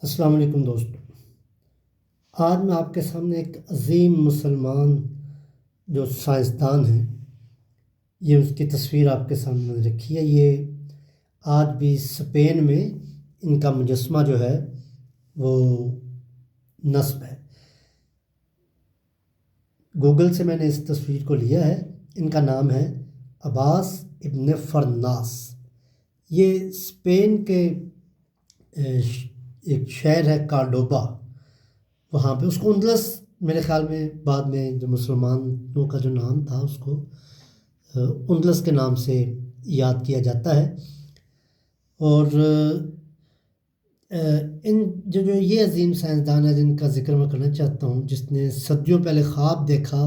السلام علیکم دوستو، آج میں آپ کے سامنے ایک عظیم مسلمان جو سائنسدان ہیں، یہ اس کی تصویر آپ کے سامنے رکھی ہے۔ یہ آج بھی اسپین میں ان کا مجسمہ جو ہے وہ نصب ہے۔ گوگل سے میں نے اس تصویر کو لیا ہے۔ ان کا نام ہے عباس ابن فرناس۔ یہ اسپین کے ایک شہر ہے کارڈوبا، وہاں پہ اس کو اندلس، میرے خیال میں بعد میں جو مسلمانوں کا جو نام تھا اس کو اندلس کے نام سے یاد کیا جاتا ہے۔ اور ان جو یہ عظیم سائنسدان ہے جن کا ذکر میں کرنا چاہتا ہوں، جس نے صدیوں پہلے خواب دیکھا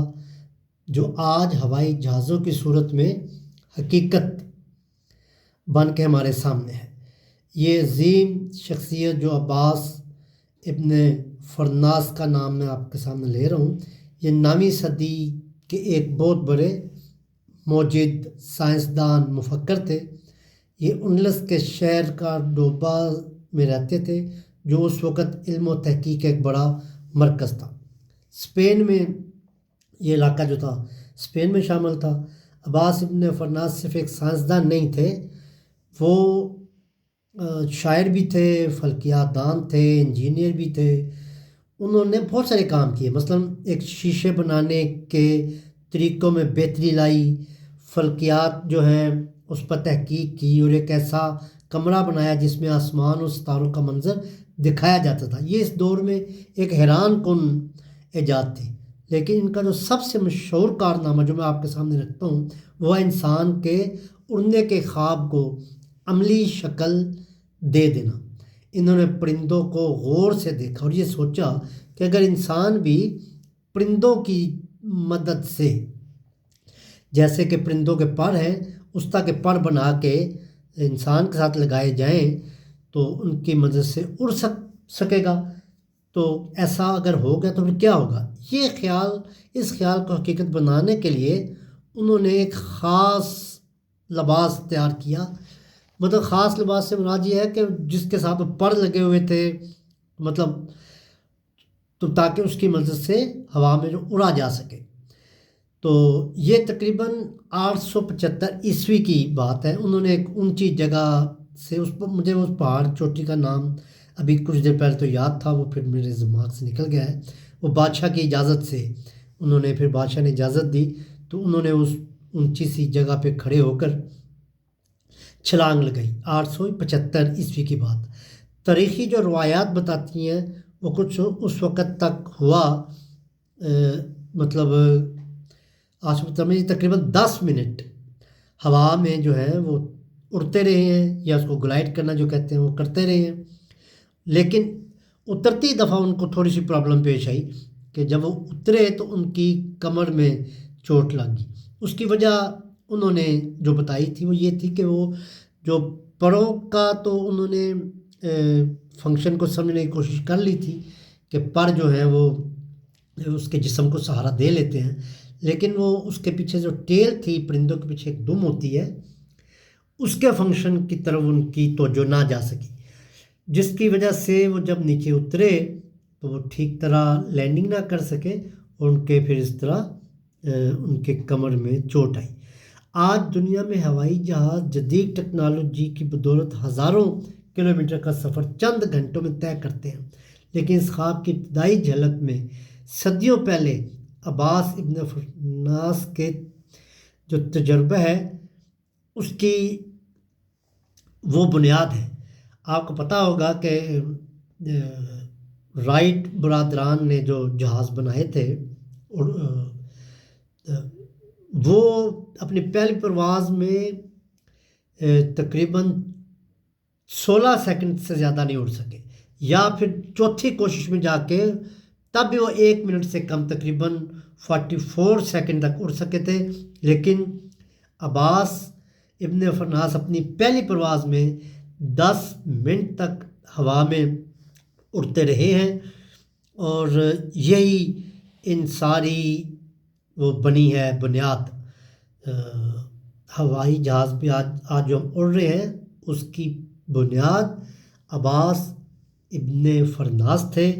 جو آج ہوائی جہازوں کی صورت میں حقیقت بن کے ہمارے سامنے ہے۔ یہ عظیم شخصیت جو عباس ابن فرناس کا نام میں آپ کے سامنے لے رہا ہوں، یہ 9ویں صدی کے ایک بہت بڑے موجد سائنسدان مفکر تھے۔ یہ اندلس کے شہر کارڈوبا میں رہتے تھے، جو اس وقت علم و تحقیق کا ایک بڑا مرکز تھا۔ اسپین میں یہ علاقہ جو تھا اسپین میں شامل تھا۔ عباس ابن فرناس صرف ایک سائنسدان نہیں تھے، وہ شاعر بھی تھے، فلکیات دان تھے، انجینئر بھی تھے۔ انہوں نے بہت سارے کام کیے، مثلا ایک شیشے بنانے کے طریقوں میں بہتری لائی، فلکیات جو ہیں اس پر تحقیق کی، اور ایک ایسا کمرہ بنایا جس میں آسمان اور ستاروں کا منظر دکھایا جاتا تھا۔ یہ اس دور میں ایک حیران کن ایجاد تھی۔ لیکن ان کا جو سب سے مشہور کارنامہ جو میں آپ کے سامنے رکھتا ہوں، وہ انسان کے اڑنے کے خواب کو عملی شکل دے دینا۔ انہوں نے پرندوں کو غور سے دیکھا اور یہ سوچا کہ اگر انسان بھی پرندوں کی مدد سے، جیسے کہ پرندوں کے پر ہیں، اس طرح کے پر بنا کے انسان کے ساتھ لگائے جائیں تو ان کی مدد سے اڑ سکے گا، تو ایسا اگر ہو گیا تو پھر کیا ہوگا۔ اس خیال کو حقیقت بنانے کے لیے انہوں نے ایک خاص لباس تیار کیا۔ مطلب خاص لباس سے مراد یہ ہے کہ جس کے ساتھ پر لگے ہوئے تھے، مطلب تو تاکہ اس کی مدد سے ہوا میں جو اڑا جا سکے۔ تو یہ تقریباً 875 عیسوی کی بات ہے۔ انہوں نے ایک اونچی جگہ سے مجھے اس پہاڑ چوٹی کا نام ابھی کچھ دیر پہلے تو یاد تھا، وہ پھر میرے دماغ سے نکل گیا ہے۔ وہ بادشاہ کی اجازت سے پھر بادشاہ نے اجازت دی تو انہوں نے اس اونچی سی جگہ پہ کھڑے ہو کر چھلانگ لگائی۔ 875 عیسوی کی بات۔ تاریخی جو روایات بتاتی ہیں وہ کچھ اس وقت تک ہوا، مطلب تقریباً 10 منٹ ہوا میں جو ہے وہ اڑتے رہے ہیں، یا اس کو گلائڈ کرنا جو کہتے ہیں وہ کرتے رہے ہیں۔ لیکن اترتی دفعہ ان کو تھوڑی سی پرابلم پیش آئی کہ جب وہ اترے تو ان کی کمر میں چوٹ لگ گئی۔ اس کی وجہ انہوں نے جو بتائی تھی وہ یہ تھی کہ وہ جو پروں کا تو انہوں نے فنکشن کو سمجھنے کی کوشش کر لی تھی کہ پر جو ہیں وہ اس کے جسم کو سہارا دے لیتے ہیں، لیکن وہ اس کے پیچھے جو ٹیل تھی، پرندوں کے پیچھے ایک دم ہوتی ہے، اس کے فنکشن کی طرف ان کی توجہ نہ جا سکی، جس کی وجہ سے وہ جب نیچے اترے تو وہ ٹھیک طرح لینڈنگ نہ کر سکے، اور ان کے پھر اس طرح ان کے کمر میں چوٹ آئی۔ آج دنیا میں ہوائی جہاز جدید ٹیکنالوجی کی بدولت ہزاروں کلومیٹر کا سفر چند گھنٹوں میں طے کرتے ہیں، لیکن اس خواب کی ابتدائی جھلک میں صدیوں پہلے عباس ابن فرناس کے جو تجربہ ہے اس کی وہ بنیاد ہے۔ آپ کو پتہ ہوگا کہ رائٹ برادران نے جو جہاز بنائے تھے، وہ اپنی پہلی پرواز میں تقریباً 16 سیکنڈ سے زیادہ نہیں اڑ سکے، یا پھر چوتھی کوشش میں جا کے تب بھی وہ 1 منٹ سے کم، تقریباً 44 سیکنڈ تک اڑ سکے تھے۔ لیکن عباس ابن فرناس اپنی پہلی پرواز میں 10 منٹ تک ہوا میں اڑتے رہے ہیں، اور یہی ان ساری وہ بنی ہے بنیاد۔ ہوائی جہاز پہ آج جو ہم اڑ رہے ہیں اس کی بنیاد عباس ابن فرناس تھے۔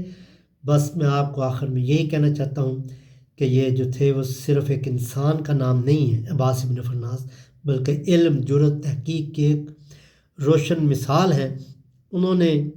بس میں آپ کو آخر میں یہی کہنا چاہتا ہوں کہ یہ جو تھے وہ صرف ایک انسان کا نام نہیں ہے عباس ابن فرناس، بلکہ علم، جرأت، تحقیق کی ایک روشن مثال ہے۔ انہوں نے